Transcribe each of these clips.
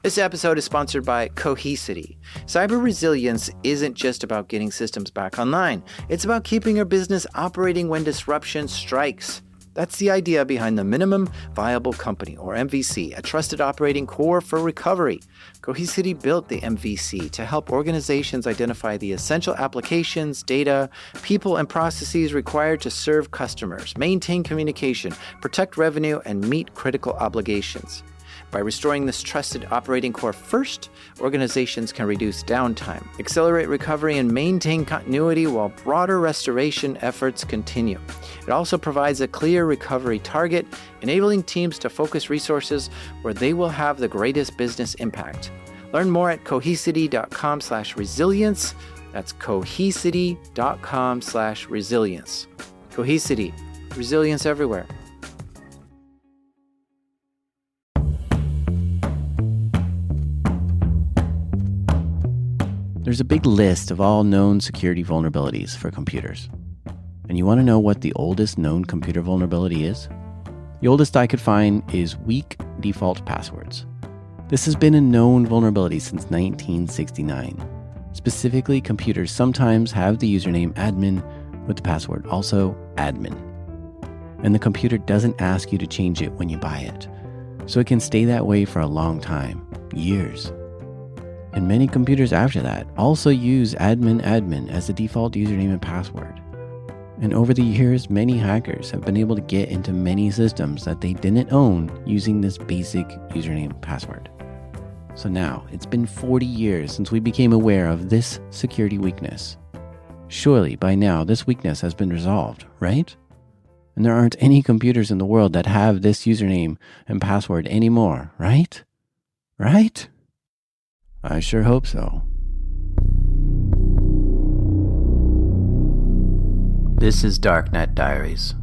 This episode is sponsored by Cohesity. Cyber resilience isn't just about getting systems back online. It's about keeping your business operating when disruption strikes. That's the idea behind the Minimum Viable Company, or MVC, a trusted operating core for recovery. Cohesity built the MVC to help organizations identify the essential applications, data, people, and processes required to serve customers, maintain communication, protect revenue, and meet critical obligations. By restoring this trusted operating core first, organizations can reduce downtime, accelerate recovery, and maintain continuity while broader restoration efforts continue. It also provides a clear recovery target, enabling teams to focus resources where they will have the greatest business impact. Learn more at cohesity.com/resilience. That's cohesity.com/resilience. Cohesity, resilience everywhere. There's a big list of all known security vulnerabilities for computers. And you want to know what the oldest known computer vulnerability is? The oldest I could find is weak default passwords. This has been a known vulnerability since 1969. Specifically, computers sometimes have the username admin with the password also admin. And the computer doesn't ask you to change it when you buy it. So it can stay that way for a long time, years. And many computers after that also use admin as the default username and password. And over the years, many hackers have been able to get into many systems that they didn't own using this basic username and password. So now, it's been 40 years since we became aware of this security weakness. Surely, by now, this weakness has been resolved, right? And there aren't any computers in the world that have this username and password anymore, right? Right? I sure hope so. This is Darknet Diaries.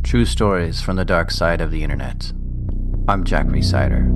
True stories from the dark side of the internet. I'm Jack Resider.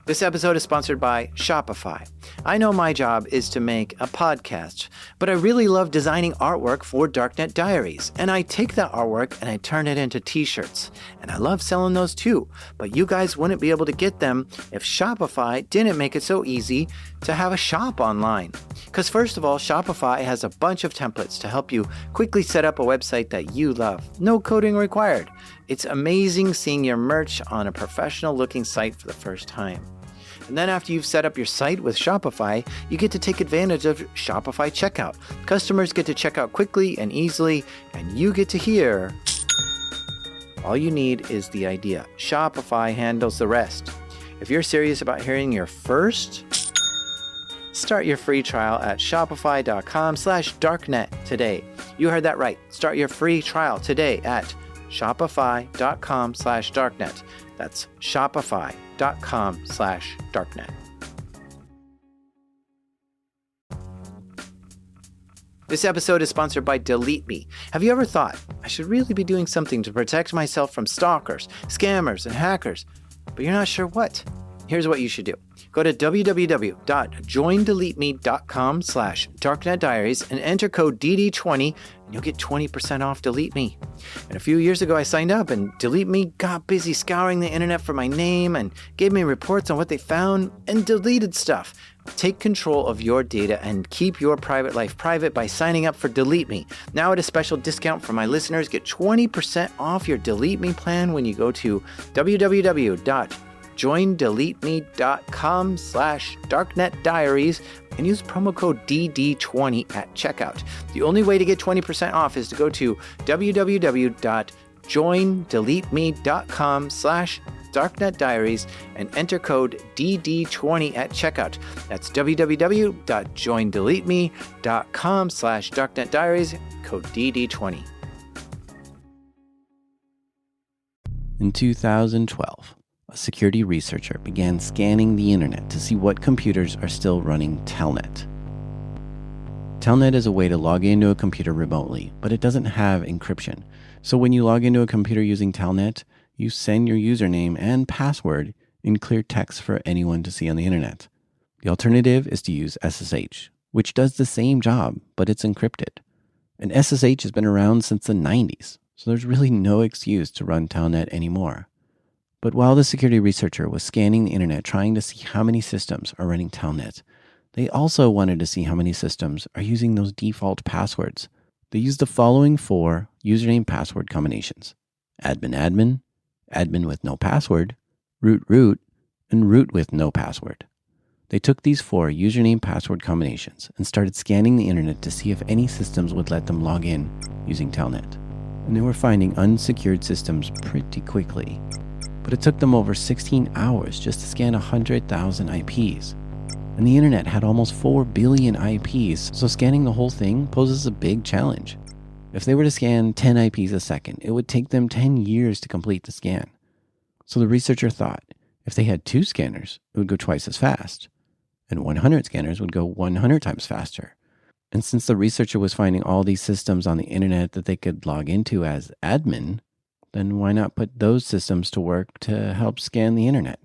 This episode is sponsored by Shopify. I know my job is to make a podcast, but I really love designing artwork for Darknet Diaries, and I take that artwork and I turn it into t-shirts, and I love selling those too, but you guys wouldn't be able to get them if Shopify didn't make it so easy to have a shop online. Because first of all, Shopify has a bunch of templates to help you quickly set up a website that you love. No coding required. It's amazing seeing your merch on a professional-looking site for the first time. And then after you've set up your site with Shopify, you get to take advantage of Shopify checkout. Customers get to check out quickly and easily, and you get to hear. All you need is the idea. Shopify handles the rest. If you're serious about hearing your first, start your free trial at shopify.com/darknet today. You heard that right. Start your free trial today at shopify.com/darknet. That's shopify.com/darknet. This episode is sponsored by Delete Me. Have you ever thought, I should really be doing something to protect myself from stalkers, scammers, and hackers, but you're not sure what? Here's what you should do. Go to www.joindeleteme.com/darknetdiaries and enter code DD20 and you'll get 20% off Delete Me. And a few years ago I signed up and Delete Me got busy scouring the internet for my name and gave me reports on what they found and deleted stuff. Take control of your data and keep your private life private by signing up for Delete Me. Now at a special discount for my listeners, get 20% off your Delete Me plan when you go to www.joindeleteme.com/darknetdiaries and use promo code DD20 at checkout. The only way to get 20% off is to go to www.joindeleteme.com/darknetdiaries and enter code DD20 at checkout. That's www.joindeleteme.com/darknetdiaries, code DD20. In 2012, a security researcher began scanning the internet to see what computers are still running Telnet. Telnet is a way to log into a computer remotely, but it doesn't have encryption. So when you log into a computer using Telnet, you send your username and password in clear text for anyone to see on the internet. The alternative is to use SSH, which does the same job, but it's encrypted. And SSH has been around since the 90s, So there's really no excuse to run Telnet anymore. But while the security researcher was scanning the internet trying to see how many systems are running Telnet, they also wanted to see how many systems are using those default passwords. They used the following 4 username password combinations: admin admin, admin with no password, root root, and root with no password. They took these 4 username password combinations and started scanning the internet to see if any systems would let them log in using Telnet. And they were finding unsecured systems pretty quickly. But it took them over 16 hours just to scan 100,000 IPs. And the internet had almost 4 billion IPs, so scanning the whole thing poses a big challenge. If they were to scan 10 IPs a second, it would take them 10 years to complete the scan. So the researcher thought if they had 2 scanners, it would go twice as fast, and 100 scanners would go 100 times faster. And since the researcher was finding all these systems on the internet that they could log into as admin, then why not put those systems to work to help scan the internet?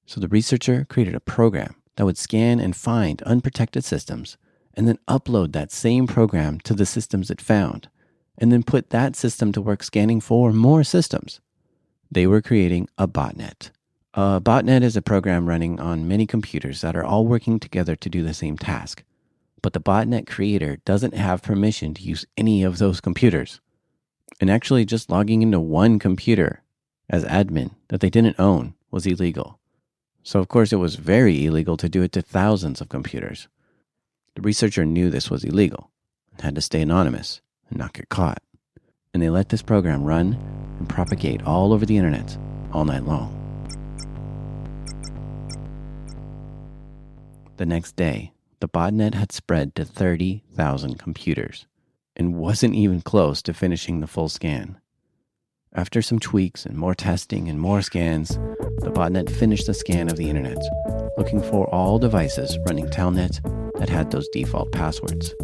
So the researcher created a program that would scan and find unprotected systems and then upload that same program to the systems it found, and then put that system to work scanning for more systems. They were creating a botnet. A botnet is a program running on many computers that are all working together to do the same task. But the botnet creator doesn't have permission to use any of those computers. And actually just logging into one computer as admin that they didn't own was illegal. So of course it was very illegal to do it to thousands of computers. The researcher knew this was illegal and had to stay anonymous and not get caught. And they let this program run and propagate all over the internet all night long. The next day, the botnet had spread to 30,000 computers and wasn't even close to finishing the full scan. After some tweaks and more testing and more scans, the botnet finished the scan of the internet, looking for all devices running Telnet that had those default passwords.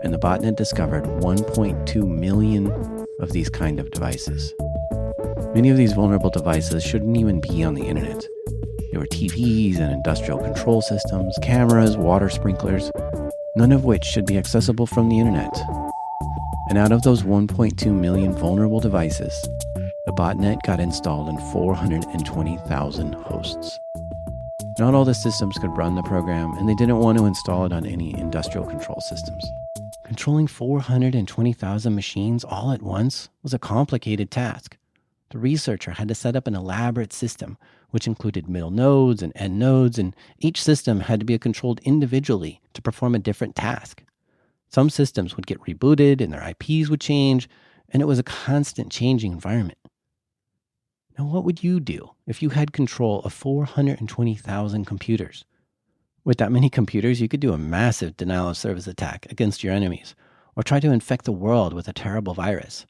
And the botnet discovered 1.2 million of these kind of devices. Many of these vulnerable devices shouldn't even be on the internet. They were TVs and industrial control systems, cameras, water sprinklers, none of which should be accessible from the internet. And out of those 1.2 million vulnerable devices, the botnet got installed in 420,000 hosts. Not all the systems could run the program, and they didn't want to install it on any industrial control systems. Controlling 420,000 machines all at once was a complicated task. The researcher had to set up an elaborate system, which included middle nodes and end nodes, and each system had to be controlled individually to perform a different task. Some systems would get rebooted and their IPs would change, and it was a constant changing environment. Now, what would you do if you had control of 420,000 computers? With that many computers, you could do a massive denial of service attack against your enemies, or try to infect the world with a terrible virus.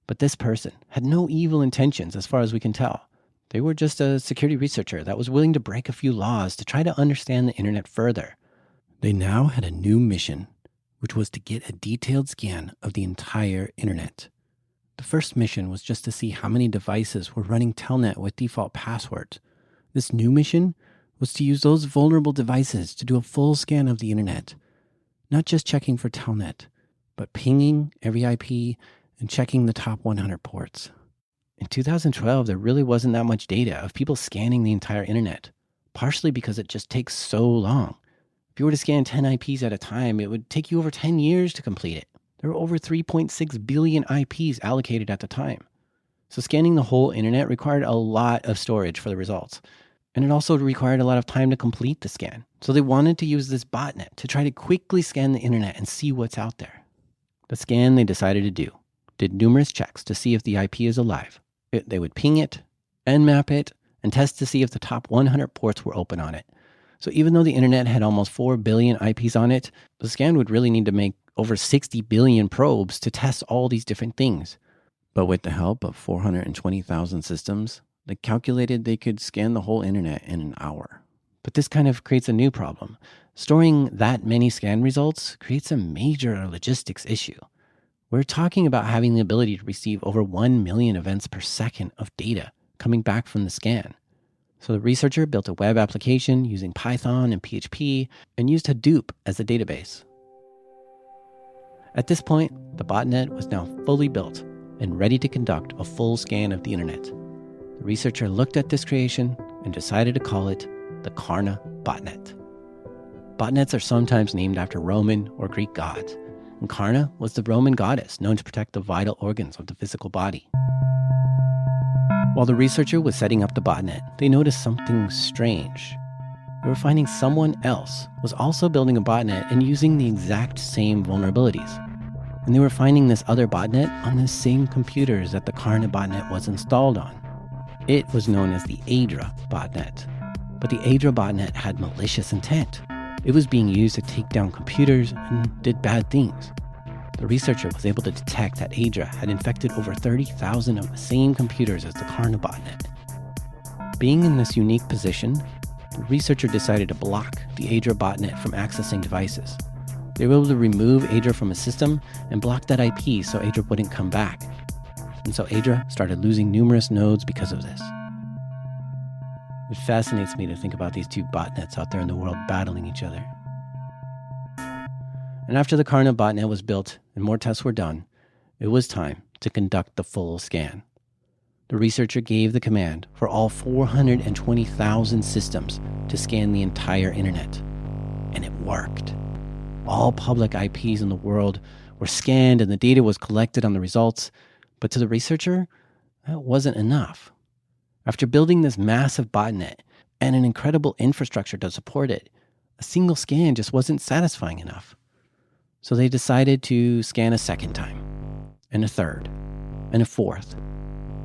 But this person had no evil intentions as far as we can tell. They were just a security researcher that was willing to break a few laws to try to understand the internet further. They now had a new mission, which was to get a detailed scan of the entire internet. The first mission was just to see how many devices were running Telnet with default passwords. This new mission was to use those vulnerable devices to do a full scan of the internet, not just checking for Telnet, but pinging every IP and checking the top 100 ports. In 2012, there really wasn't that much data of people scanning the entire internet, partially because it just takes so long. If you were to scan 10 IPs at a time, it would take you over 10 years to complete it. There were over 3.6 billion IPs allocated at the time. So scanning the whole internet required a lot of storage for the results. And it also required a lot of time to complete the scan. So they wanted to use this botnet to try to quickly scan the internet and see what's out there. The scan they decided to do did numerous checks to see if the IP is alive. They would ping it, nmap it, and test to see if the top 100 ports were open on it. So even though the internet had almost 4 billion IPs on it, the scan would really need to make over 60 billion probes to test all these different things. But with the help of 420,000 systems, they calculated they could scan the whole internet in an hour. But this kind of creates a new problem. Storing that many scan results creates a major logistics issue. We're talking about having the ability to receive over 1 million events per second of data coming back from the scan. So the researcher built a web application using Python and PHP and used Hadoop as a database. At this point, the botnet was now fully built, and ready to conduct a full scan of the internet. The researcher looked at this creation and decided to call it the Carna Botnet. Botnets are sometimes named after Roman or Greek gods, and Carna was the Roman goddess known to protect the vital organs of the physical body. While the researcher was setting up the botnet, they noticed something strange. They were finding someone else was also building a botnet and using the exact same vulnerabilities. And they were finding this other botnet on the same computers that the Carna Botnet was installed on. It was known as the Adra botnet. But the Adra botnet had malicious intent. It was being used to take down computers and did bad things. The researcher was able to detect that Adra had infected over 30,000 of the same computers as the Carna Botnet. Being in this unique position, the researcher decided to block the Adra botnet from accessing devices. They were able to remove Adra from a system and block that IP so Adra wouldn't come back. And so Adra started losing numerous nodes because of this. It fascinates me to think about these two botnets out there in the world battling each other. And after the Carna botnet was built and more tests were done, it was time to conduct the full scan. The researcher gave the command for all 420,000 systems to scan the entire internet. And it worked. All public IPs in the world were scanned and the data was collected on the results. But to the researcher, that wasn't enough. After building this massive botnet and an incredible infrastructure to support it, a single scan just wasn't satisfying enough. So they decided to scan a second time, and a third, and a fourth.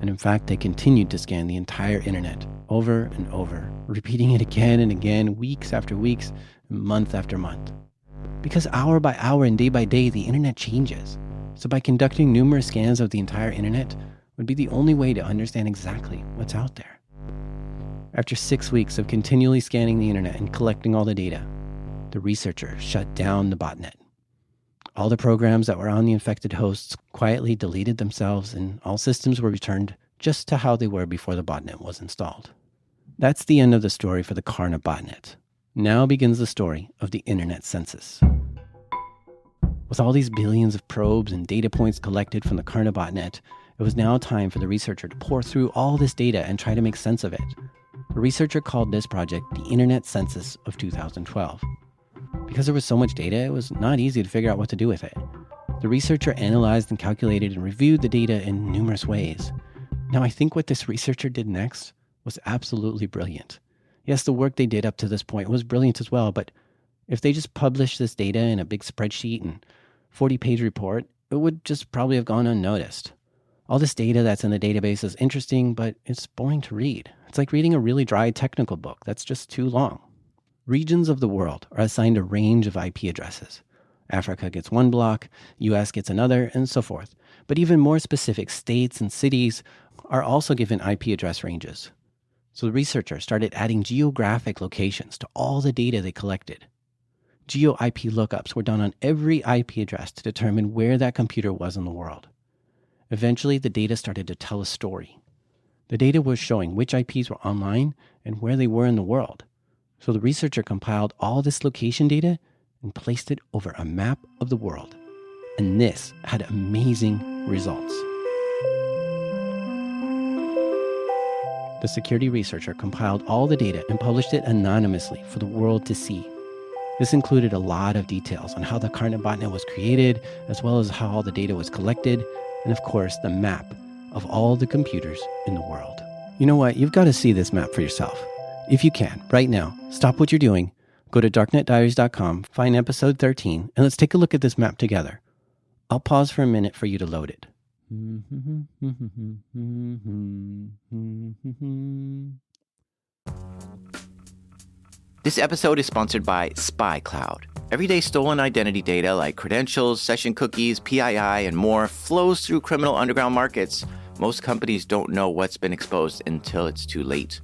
And in fact, they continued to scan the entire internet over and over, repeating it again and again, weeks after weeks, month after month. Because hour by hour and day by day, the internet changes. So by conducting numerous scans of the entire internet would be the only way to understand exactly what's out there. After 6 weeks of continually scanning the internet and collecting all the data, the researcher shut down the botnet. All the programs that were on the infected hosts quietly deleted themselves, and all systems were returned just to how they were before the botnet was installed. That's the end of the story for the Carna Botnet. Now begins the story of the internet census. With all these billions of probes and data points collected from the Carna Botnet, it was now time for the researcher to pour through all this data and try to make sense of it. The researcher called this project the Internet Census of 2012. Because there was so much data, it was not easy to figure out what to do with it. The researcher analyzed and calculated and reviewed the data in numerous ways. Now, I think what this researcher did next was absolutely brilliant. Yes, the work they did up to this point was brilliant as well, but if they just published this data in a big spreadsheet and 40-page report, it would just probably have gone unnoticed. All this data that's in the database is interesting, but it's boring to read. It's like reading a really dry technical book that's just too long. Regions of the world are assigned a range of IP addresses. Africa gets one block, US gets another, and so forth. But even more specific states and cities are also given IP address ranges. So the researcher started adding geographic locations to all the data they collected. Geo-IP lookups were done on every IP address to determine where that computer was in the world. Eventually, the data started to tell a story. The data was showing which IPs were online and where they were in the world. So the researcher compiled all this location data and placed it over a map of the world. And this had amazing results. The security researcher compiled all the data and published it anonymously for the world to see. This included a lot of details on how the Carna Botnet was created, as well as how all the data was collected, and of course, the map of all the computers in the world. You know what? You've got to see this map for yourself. If you can, right now, stop what you're doing, go to darknetdiaries.com, find episode 13, and let's take a look at this map together. I'll pause for a minute for you to load it. This episode is sponsored by SpyCloud. Everyday stolen identity data like credentials, session cookies, PII, and more flows through criminal underground markets. Most companies don't know what's been exposed until it's too late.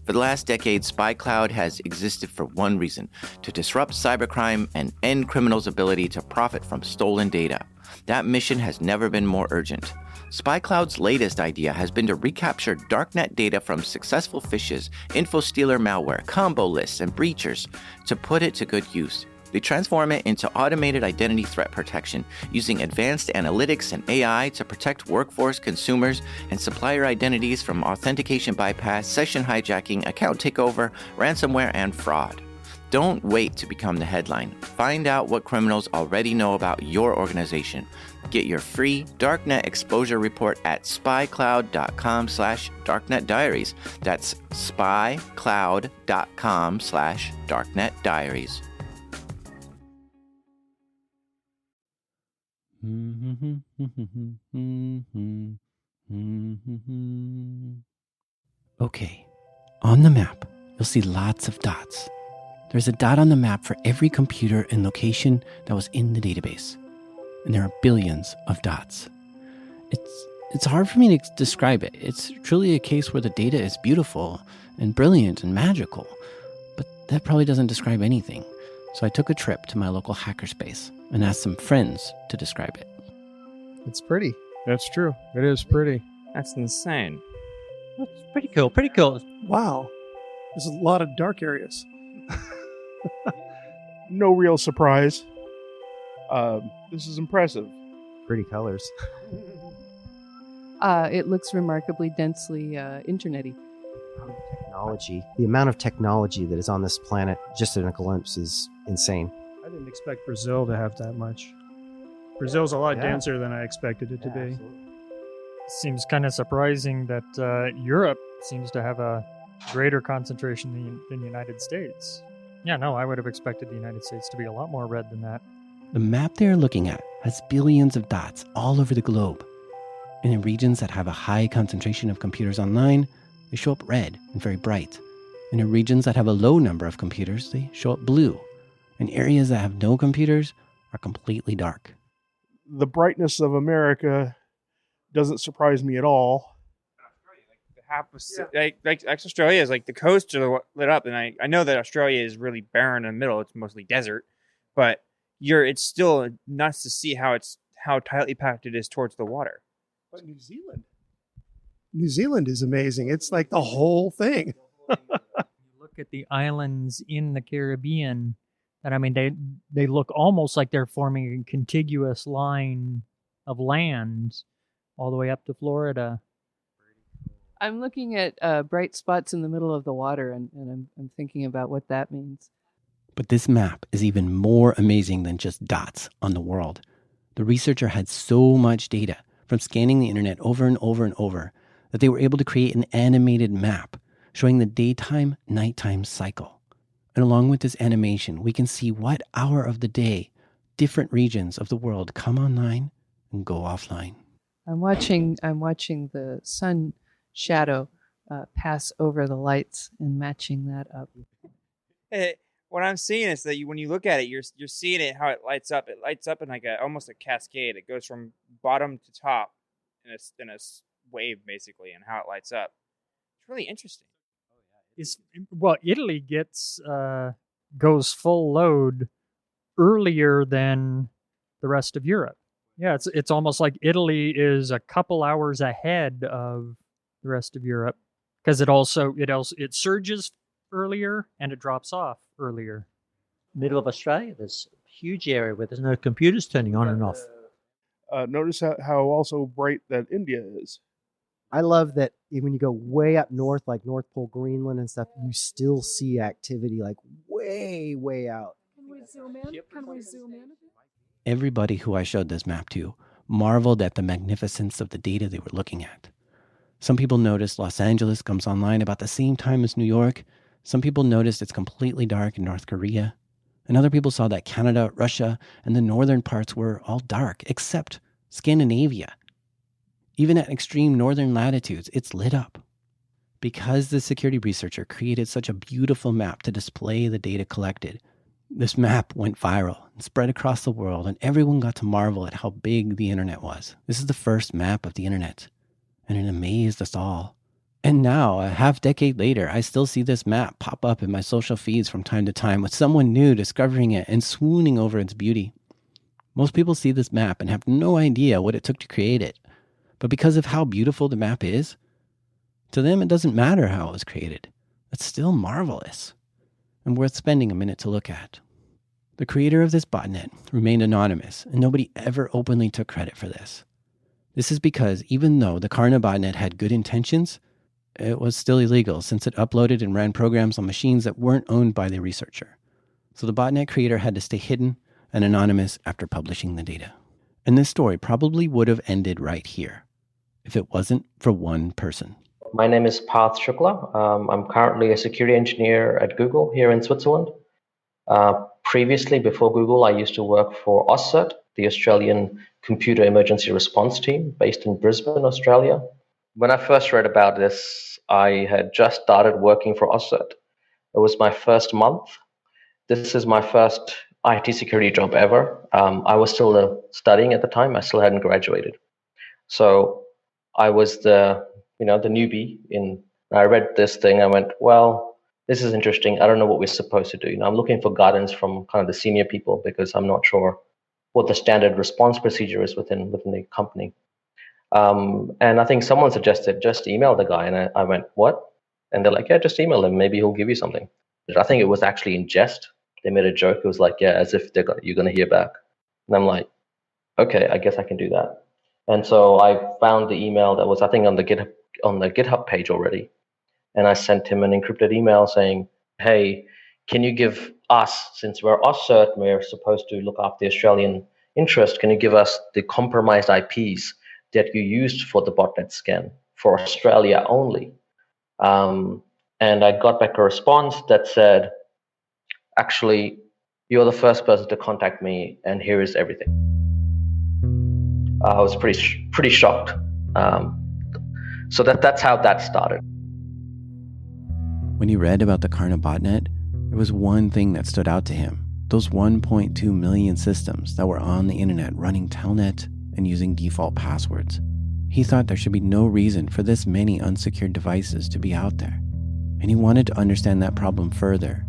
For the last decade, SpyCloud has existed for one reason: to disrupt cybercrime and end criminals' ability to profit from stolen data. That mission has never been more urgent. SpyCloud's latest idea has been to recapture darknet data from successful phishes, info stealer malware, combo lists, and breachers to put it to good use. They transform it into automated identity threat protection using advanced analytics and AI to protect workforce, consumers, and supplier identities from authentication bypass, session hijacking, account takeover, ransomware, and fraud. Don't wait to become the headline. Find out what criminals already know about your organization. Get your free Darknet exposure report at spycloud.com/darknetdiaries. That's spycloud.com/darknetdiaries. Okay, on the map, you'll see lots of dots. There's a dot on the map for every computer and location that was in the database. And there are billions of dots. It's hard for me to describe it. It's truly a case where the data is beautiful and brilliant and magical, but that probably doesn't describe anything. So I took a trip to my local hackerspace and asked some friends to describe it. It's pretty. That's true. It is pretty. That's insane. That's pretty cool. Pretty cool. Wow. There's a lot of dark areas. No real surprise. This is impressive. Pretty colors. It looks remarkably densely internet-y. Technology. The amount of technology that is on this planet just in a glimpse is insane. I didn't expect Brazil to have that much. Brazil's a lot Yeah. denser than I expected it to be. Absolutely. Seems kind of surprising that Europe seems to have a greater concentration than the United States. Yeah, no, I would have expected the United States to be a lot more red than that. The map they are looking at has billions of dots all over the globe. And in regions that have a high concentration of computers online, they show up red and very bright. And in regions that have a low number of computers, they show up blue. And areas that have no computers are completely dark. The brightness of America doesn't surprise me at all. Like Australia is like the coasts are lit up, and I know that Australia is really barren in the middle. It's mostly desert, but it's still nuts to see how tightly packed it is towards the water. But New Zealand is amazing. It's like the whole thing. Look at the islands in the Caribbean, and I mean they look almost like they're forming a contiguous line of land all the way up to Florida. I'm looking at bright spots in the middle of the water, and I'm thinking about what that means. But this map is even more amazing than just dots on the world. The researcher had so much data from scanning the internet over and over and over that they were able to create an animated map showing the daytime-nighttime cycle. And along with this animation, we can see what hour of the day different regions of the world come online and go offline. I'm watching the sun shadow pass over the lights and matching that up. What I'm seeing is that when you look at it, you're seeing it how it lights up. It lights up in like almost a cascade. It goes from bottom to top in a wave basically, and how it lights up. It's really interesting. Italy goes full load earlier than the rest of Europe. Yeah, it's almost like Italy is a couple hours ahead of the rest of Europe because it surges earlier and it drops off earlier. Middle of Australia, there's a huge area where there's no computers turning on and off. Notice how also bright that India is. I love that when you go way up north, like North Pole, Greenland and stuff, you still see activity like way, way out. Can we zoom in? Everybody who I showed this map to marveled at the magnificence of the data they were looking at. Some people noticed Los Angeles comes online about the same time as New York. Some people noticed it's completely dark in North Korea. And other people saw that Canada, Russia, and the northern parts were all dark, except Scandinavia. Even at extreme northern latitudes, it's lit up. Because the security researcher created such a beautiful map to display the data collected, this map went viral and spread across the world, and everyone got to marvel at how big the internet was. This is the first map of the internet, and it amazed us all. And now, a half-decade later, I still see this map pop up in my social feeds from time to time with someone new discovering it and swooning over its beauty. Most people see this map and have no idea what it took to create it. But because of how beautiful the map is, to them it doesn't matter how it was created. It's still marvelous and worth spending a minute to look at. The creator of this botnet remained anonymous, and nobody ever openly took credit for this. This is because even though the Carna Botnet had good intentions, it was still illegal since it uploaded and ran programs on machines that weren't owned by the researcher. So the botnet creator had to stay hidden and anonymous after publishing the data. And this story probably would have ended right here if it wasn't for one person. My name is Parth Shukla. I'm currently a security engineer at Google here in Switzerland. Previously, before Google, I used to work for AusCert, the Australian Computer Emergency Response Team based in Brisbane, Australia. When I first read about this, I had just started working for AusCert. It was my first month. This is my first IT security job ever. I was still studying at the time. I still hadn't graduated. So I was the newbie. I read this thing. I went, well, this is interesting. I don't know what we're supposed to do. I'm looking for guidance from kind of the senior people because I'm not sure what the standard response procedure is within the company. And I think someone suggested just email the guy. And I went, what? And they're like, yeah, just email him. Maybe he'll give you something. I think it was actually in jest. They made a joke. It was like, yeah, as if you're going to hear back. And I'm like, okay, I guess I can do that. And so I found the email that was, I think, on the GitHub page already. And I sent him an encrypted email saying, hey, can you give us, since we're AusCert, we're supposed to look after the Australian interest, can you give us the compromised IPs that you used for the botnet scan for Australia only? And I got back a response that said, actually, you're the first person to contact me, and here is everything. I was pretty shocked. So that's how that started. When he read about the Carna Botnet, there was one thing that stood out to him. Those 1.2 million systems that were on the internet running Telnet and using default passwords. He thought there should be no reason for this many unsecured devices to be out there. And he wanted to understand that problem further.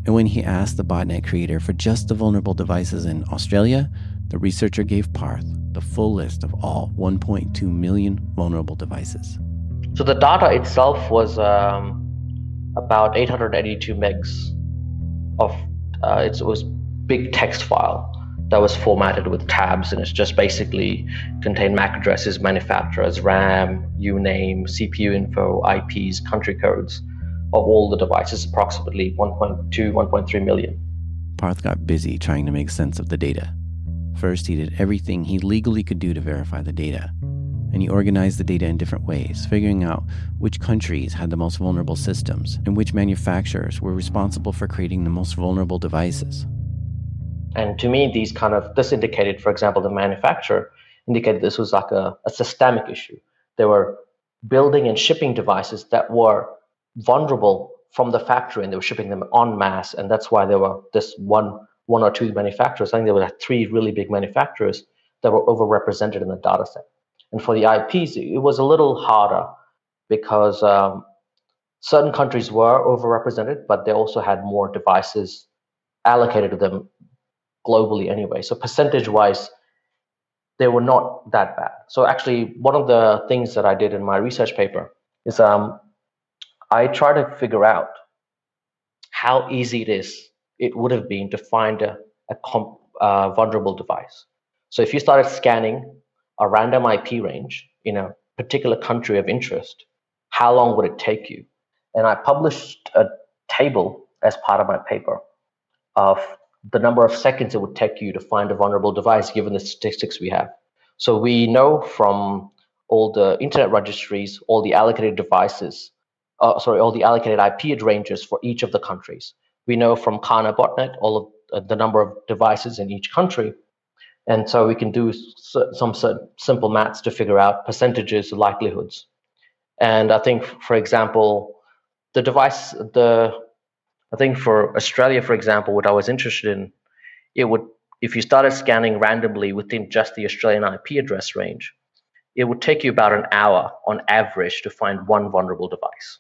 And when he asked the botnet creator for just the vulnerable devices in Australia, the researcher gave Parth the full list of all 1.2 million vulnerable devices. So the data itself was about 882 megs of, it was big text file that was formatted with tabs, and it's just basically contained MAC addresses, manufacturers, RAM, uname, CPU info, IPs, country codes of all the devices, approximately 1.3 million. Parth got busy trying to make sense of the data. First, he did everything he legally could do to verify the data. And he organized the data in different ways, figuring out which countries had the most vulnerable systems and which manufacturers were responsible for creating the most vulnerable devices. And to me, this indicated, for example, the manufacturer indicated this was like a systemic issue. They were building and shipping devices that were vulnerable from the factory, and they were shipping them en masse. And that's why there were this one or two manufacturers. I think there were 3 really big manufacturers that were overrepresented in the data set. And for the IPs, it was a little harder because certain countries were overrepresented, but they also had more devices allocated to them globally anyway. So percentage-wise, they were not that bad. So actually, one of the things that I did in my research paper is I tried to figure out how easy it would have been to find a vulnerable device. So if you started scanning a random IP range in a particular country of interest, how long would it take you? And I published a table as part of my paper of the number of seconds it would take you to find a vulnerable device given the statistics we have. So we know from all the internet registries, all the allocated devices, all the allocated IP ranges for each of the countries. We know from Carna Botnet all of the number of devices in each country. And so we can do some simple maths to figure out percentages, likelihoods. And I think, for example, I think for Australia, for example, what I was interested in, if you started scanning randomly within just the Australian IP address range, it would take you about an hour on average to find one vulnerable device.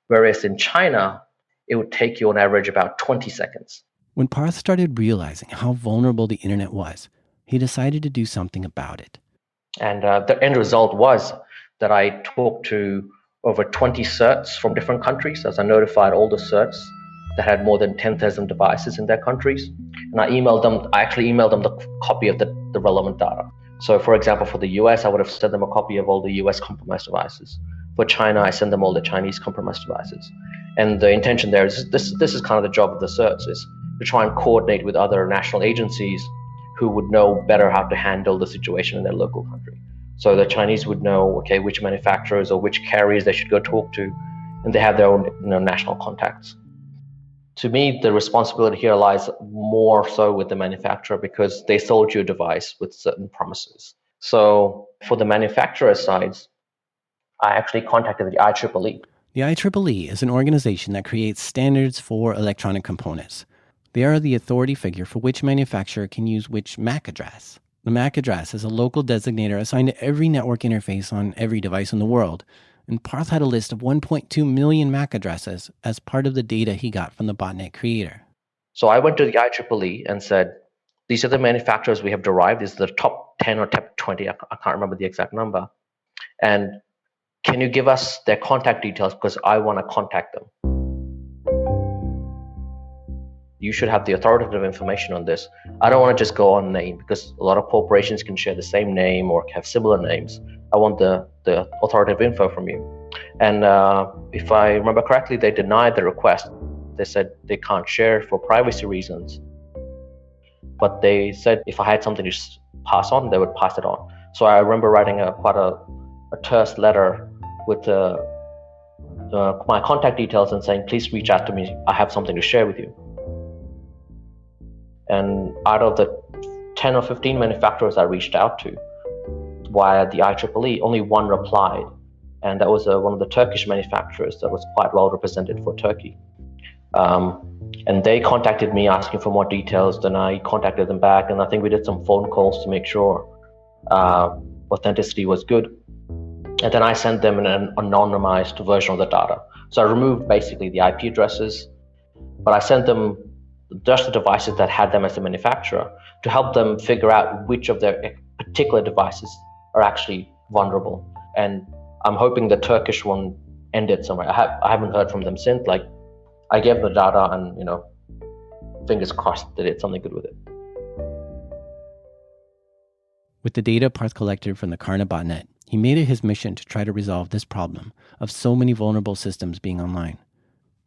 Whereas in China, it would take you on average about 20 seconds. When Parth started realizing how vulnerable the internet was, he decided to do something about it. And the end result was that I talked to over 20 certs from different countries, as I notified all the certs that had more than 10,000 devices in their countries. and I actually emailed them the copy of the relevant data. So for example, for the US, I would have sent them a copy of all the US compromised devices. For China, I send them all the Chinese compromised devices. And the intention there is this is kind of the job of the certs, is to try and coordinate with other national agencies who would know better how to handle the situation in their local country. So the Chinese would know, okay, which manufacturers or which carriers they should go talk to, and they have their own national contacts. To me, the responsibility here lies more so with the manufacturer because they sold you a device with certain promises. So for the manufacturer sides, I actually contacted the IEEE. The IEEE is an organization that creates standards for electronic components. They are the authority figure for which manufacturer can use which MAC address. The MAC address is a local designator assigned to every network interface on every device in the world, and Parth had a list of 1.2 million MAC addresses as part of the data he got from the botnet creator. So I went to the IEEE and said, these are the manufacturers we have derived. These are the top 10 or top 20. I can't remember the exact number. And can you give us their contact details because I want to contact them? You should have the authoritative information on this. I don't want to just go on name because a lot of corporations can share the same name or have similar names. I want the authoritative info from you. And if I remember correctly, they denied the request. They said they can't share for privacy reasons. But they said if I had something to pass on, they would pass it on. So I remember writing quite a terse letter with my contact details and saying, please reach out to me. I have something to share with you. And out of the 10 or 15 manufacturers I reached out to via the IEEE, only one replied. And that was one of the Turkish manufacturers that was quite well represented for Turkey. And they contacted me asking for more details. Then I contacted them back, and I think we did some phone calls to make sure authenticity was good. And then I sent them an anonymized version of the data. So I removed basically the IP addresses, but I sent them just the devices that had them as the manufacturer to help them figure out which of their particular devices are actually vulnerable. And I'm hoping the Turkish one ended somewhere. I haven't heard from them since. Like, I gave them the data and, fingers crossed they did something good with it. With the data Parth collected from the Carna Botnet, he made it his mission to try to resolve this problem of so many vulnerable systems being online.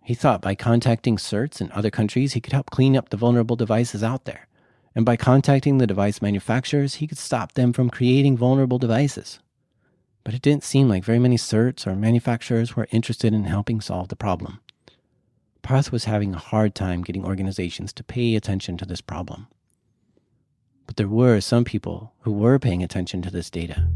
He thought by contacting certs in other countries, he could help clean up the vulnerable devices out there. And by contacting the device manufacturers, he could stop them from creating vulnerable devices. But it didn't seem like very many certs or manufacturers were interested in helping solve the problem. Parth was having a hard time getting organizations to pay attention to this problem. But there were some people who were paying attention to this data.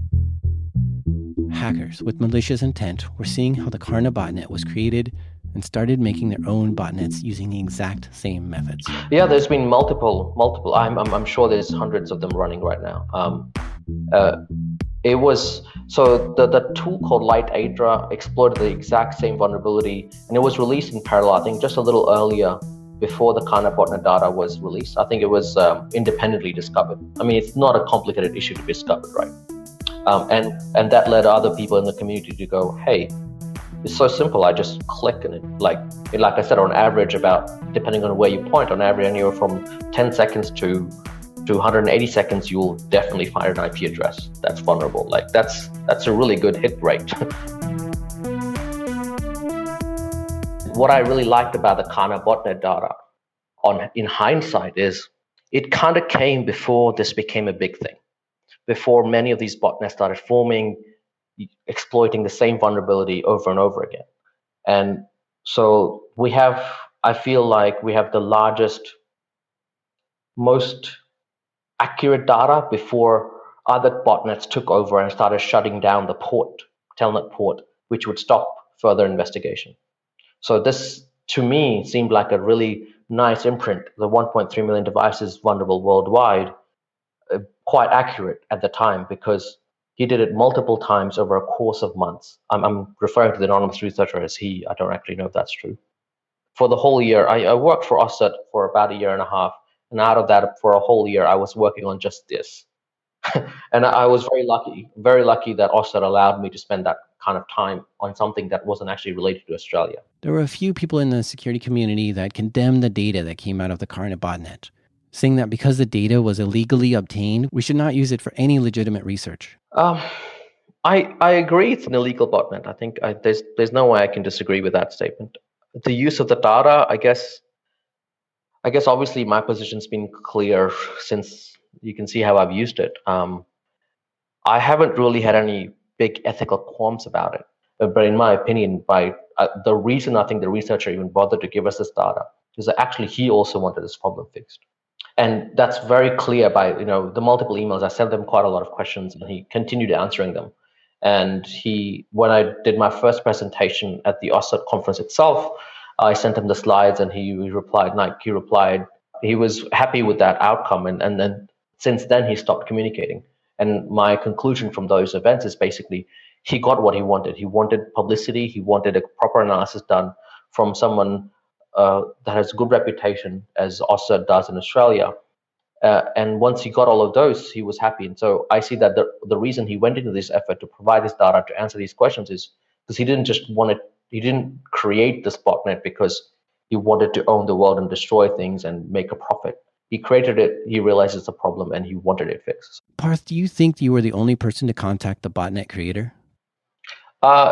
Hackers with malicious intent were seeing how the Carna Botnet was created and started making their own botnets using the exact same methods. Yeah, there's been multiple. I'm sure there's hundreds of them running right now. It was so the tool called Light Adra exploited the exact same vulnerability, and it was released in parallel. I think just a little earlier, before the Carna Botnet data was released. I think it was independently discovered. I mean, it's not a complicated issue to be discovered, right? And that led other people in the community to go, hey, it's so simple. I just click and it, like I said, on average, about, depending on where you point, on average anywhere from 10 seconds to 180 seconds, you'll definitely find an IP address that's vulnerable. Like that's a really good hit rate. What I really liked about the Carna Botnet data in hindsight is it kind of came before this became a big thing, before many of these botnets started forming, exploiting the same vulnerability over and over again. And so I feel like we have the largest, most accurate data before other botnets took over and started shutting down the telnet port, which would stop further investigation. So this, to me, seemed like a really nice imprint. The 1.3 million devices vulnerable worldwide, quite accurate at the time because he did it multiple times over a course of months. I'm referring to the anonymous researcher as he. I don't actually know if that's true. For the whole year, I worked for OSCET for about a year and a half. And out of that, for a whole year, I was working on just this. And I was very lucky that OSCET allowed me to spend that kind of time on something that wasn't actually related to Australia. There were a few people in the security community that condemned the data that came out of the Carna Botnet, saying that because the data was illegally obtained, we should not use it for any legitimate research. I agree it's an illegal botnet. I think there's no way I can disagree with that statement. The use of the data, I guess obviously my position's been clear since you can see how I've used it. I haven't really had any big ethical qualms about it. But in my opinion, the reason I think the researcher even bothered to give us this data is that actually he also wanted this problem fixed. And that's very clear by the multiple emails. I sent him quite a lot of questions, and he continued answering them. And when I did my first presentation at the OSCE conference itself, I sent him the slides, and he replied. He was happy with that outcome, and then since then he stopped communicating. And my conclusion from those events is basically he got what he wanted. He wanted publicity. He wanted a proper analysis done from someone that has a good reputation, as OSCE does in Australia. And once he got all of those, he was happy. And so I see that the reason he went into this effort to provide this data to answer these questions is because he didn't create this botnet because he wanted to own the world and destroy things and make a profit. He created it, he realized it's a problem, and he wanted it fixed. Parth, do you think you were the only person to contact the botnet creator?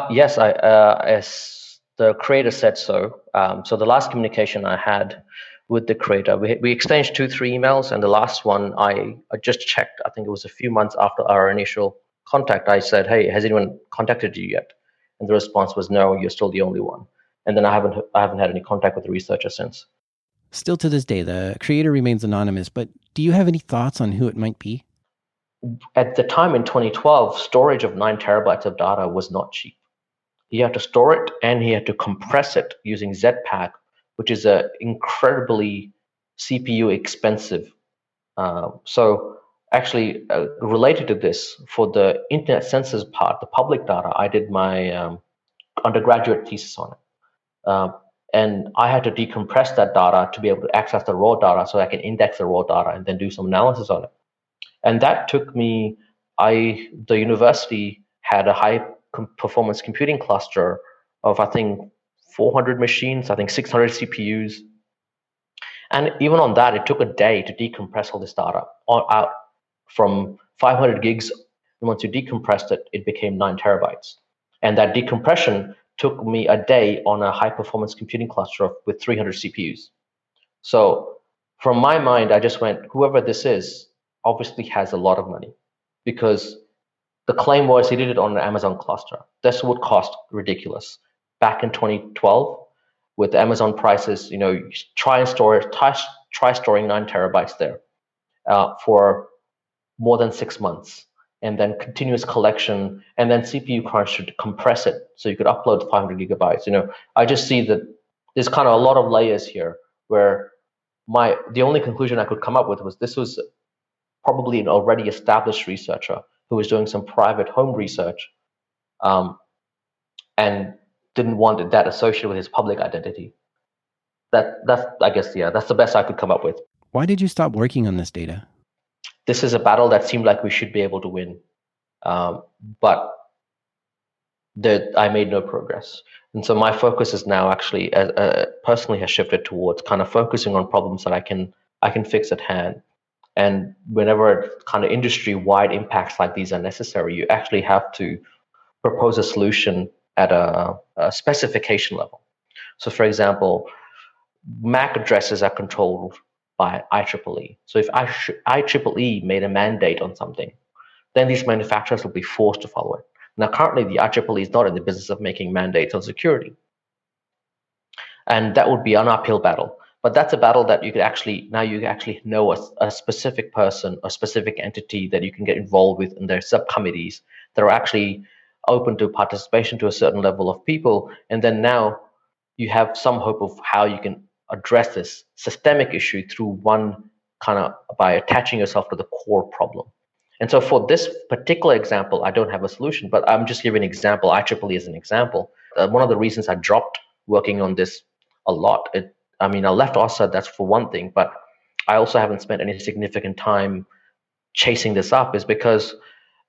Yes, as the creator said so. So the last communication I had with the creator, we exchanged 2-3 emails, and the last one I just checked. I think it was a few months after our initial contact. I said, "Hey, has anyone contacted you yet?" And the response was, "No, you're still the only one." And then I haven't had any contact with the researcher since. Still to this day, the creator remains anonymous, but do you have any thoughts on who it might be? At the time in 2012, storage of 9 terabytes of data was not cheap. He had to store it and he had to compress it using Zpack, which is a incredibly CPU expensive. So actually related to this, for the internet census part, the public data, I did my undergraduate thesis on it. And I had to decompress that data to be able to access the raw data so I can index the raw data and then do some analysis on it. And that took me, the university had a high performance computing cluster of, I think, 400 machines, I think 600 CPUs. And even on that, it took a day to decompress all this data out from 500 gigs. And once you decompressed it, it became 9 terabytes. And that decompression took me a day on a high performance computing cluster with 300 CPUs. So from my mind, I just went, whoever this is obviously has a lot of money, because the claim was he did it on an Amazon cluster. This would cost ridiculous. Back in 2012, with Amazon prices, try storing 9 terabytes there for more than 6 months, and then continuous collection, and then CPU crunch to compress it so you could upload 500 gigabytes. I just see that there's kind of a lot of layers here where the only conclusion I could come up with was this was probably an already established researcher who was doing some private home research and didn't want that associated with his public identity. That's I guess, that's the best I could come up with. Why did you stop working on this data? This is a battle that seemed like we should be able to win, but I made no progress. And so my focus is now actually, personally, has shifted towards kind of focusing on problems that I can fix at hand. And whenever kind of industry-wide impacts like these are necessary, you actually have to propose a solution at a specification level. So, for example, MAC addresses are controlled by IEEE. So if IEEE made a mandate on something, then these manufacturers will be forced to follow it. Now, currently, the IEEE is not in the business of making mandates on security. And that would be an uphill battle. But that's a battle that you actually know a specific person, a specific entity that you can get involved with in their subcommittees that are actually open to participation to a certain level of people. And then now you have some hope of how you can address this systemic issue through one by attaching yourself to the core problem. And so for this particular example, I don't have a solution, but I'm just giving an example, IEEE as an example. One of the reasons I dropped working on this a lot, I left OSCE, that's for one thing, but I also haven't spent any significant time chasing this up, is because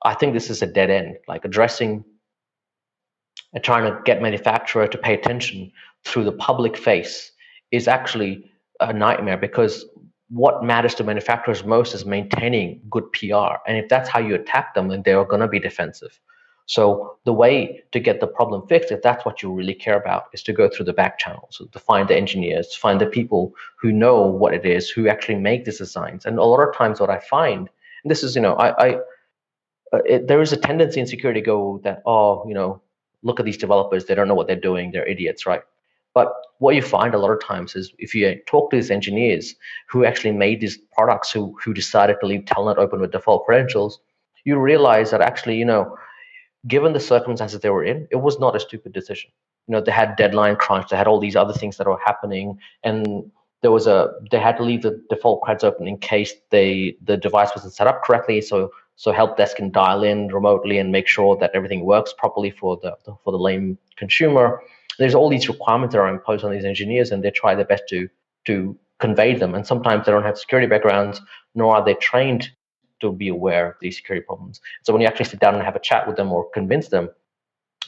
I think this is a dead end. Like addressing and trying to get manufacturer to pay attention through the public face is actually a nightmare, because what matters to manufacturers most is maintaining good PR. And if that's how you attack them, then they're going to be defensive. So the way to get the problem fixed, if that's what you really care about, is to go through the back channels, so to find the engineers, to find the people who know what it is, who actually make these designs. And a lot of times what I find, and this is, there is a tendency in security to go that, look at these developers, they don't know what they're doing, they're idiots, right? But what you find a lot of times is if you talk to these engineers who actually made these products, who decided to leave Telnet open with default credentials, you realize that actually, given the circumstances they were in, it was not a stupid decision. They had deadline crunch, they had all these other things that were happening, and they had to leave the default creds open in case the device wasn't set up correctly. So help desk can dial in remotely and make sure that everything works properly for the lame consumer. There's all these requirements that are imposed on these engineers, and they try their best to convey them. And sometimes they don't have security backgrounds, nor are they trained to be aware of these security problems. So when you actually sit down and have a chat with them or convince them,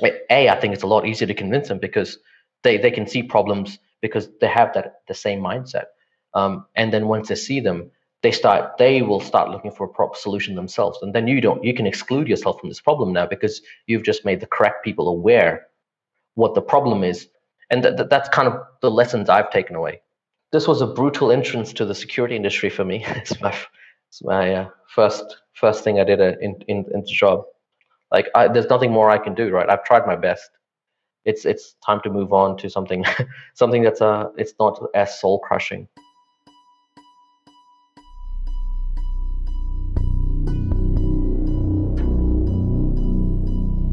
I think it's a lot easier to convince them because they can see problems because they have the same mindset. And then once they see them, they will start looking for a proper solution themselves. And then you can exclude yourself from this problem now because you've just made the correct people aware what the problem is. And that's kind of the lessons I've taken away. This was a brutal entrance to the security industry for me. It's my first thing I did in the job. There's nothing more I can do, right? I've tried my best. It's time to move on to something that's it's not as soul crushing.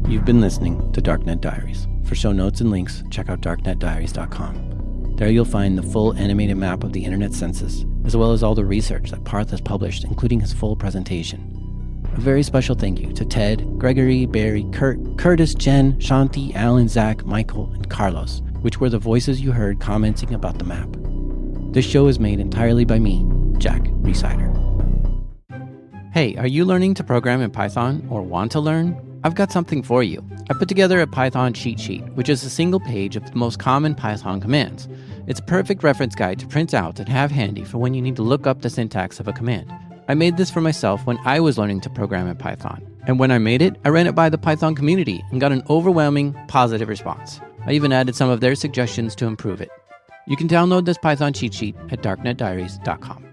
You've been listening to Darknet Diaries. For show notes and links, check out darknetdiaries.com. There you'll find the full animated map of the internet census, as well as all the research that Parth has published, including his full presentation. A very special thank you to Ted, Gregory, Barry, Kurt, Curtis, Jen, Shanti, Alan, Zach, Michael, and Carlos, which were the voices you heard commenting about the map. This show is made entirely by me, Jack Resider. Hey, are you learning to program in Python or want to learn? I've got something for you. I put together a Python cheat sheet, which is a single page of the most common Python commands. It's a perfect reference guide to print out and have handy for when you need to look up the syntax of a command. I made this for myself when I was learning to program in Python. And when I made it, I ran it by the Python community and got an overwhelming positive response. I even added some of their suggestions to improve it. You can download this Python cheat sheet at darknetdiaries.com.